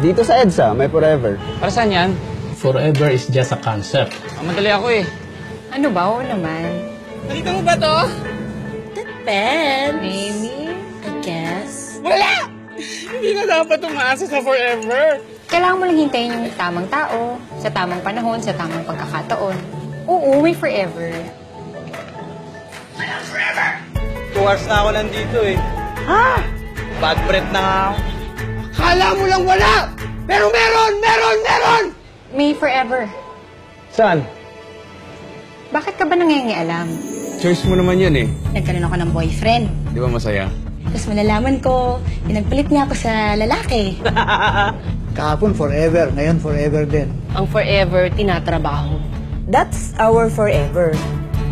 Dito sa EDSA, may forever. Para saan yan? Forever is just a concept. Madali ako eh. Ano ba? Oo naman. Nakita mo ba to? Depends. Maybe. I guess. Wala! Hindi na dapat umaasa sa forever. Kailangan mo lang hintayin yung tamang tao, sa tamang panahon, sa tamang pagkakataon. Oo, may forever. Wala forever. 2 hours na ako nandito eh. Ha? Bad breath na nga ako. Kala mo lang wala! Pero meron! May forever. Saan? Bakit ka ba nangyayang Choice mo naman yun eh. Nagkaroon ako ng boyfriend. Di ba masaya? Tapos malalaman ko, pinagpalit niya ako sa lalaki. Kahapon forever, ngayon forever din. Ang forever, tinatrabaho. That's our forever.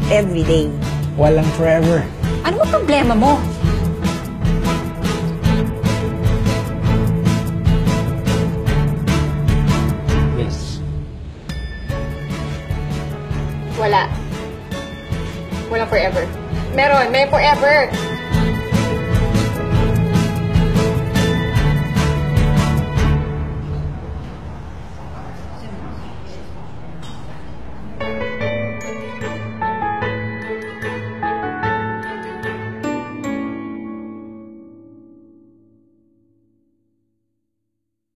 Every day. Walang forever. Ano ba problema mo? Yes. Wala. Wala forever. Meron, may forever.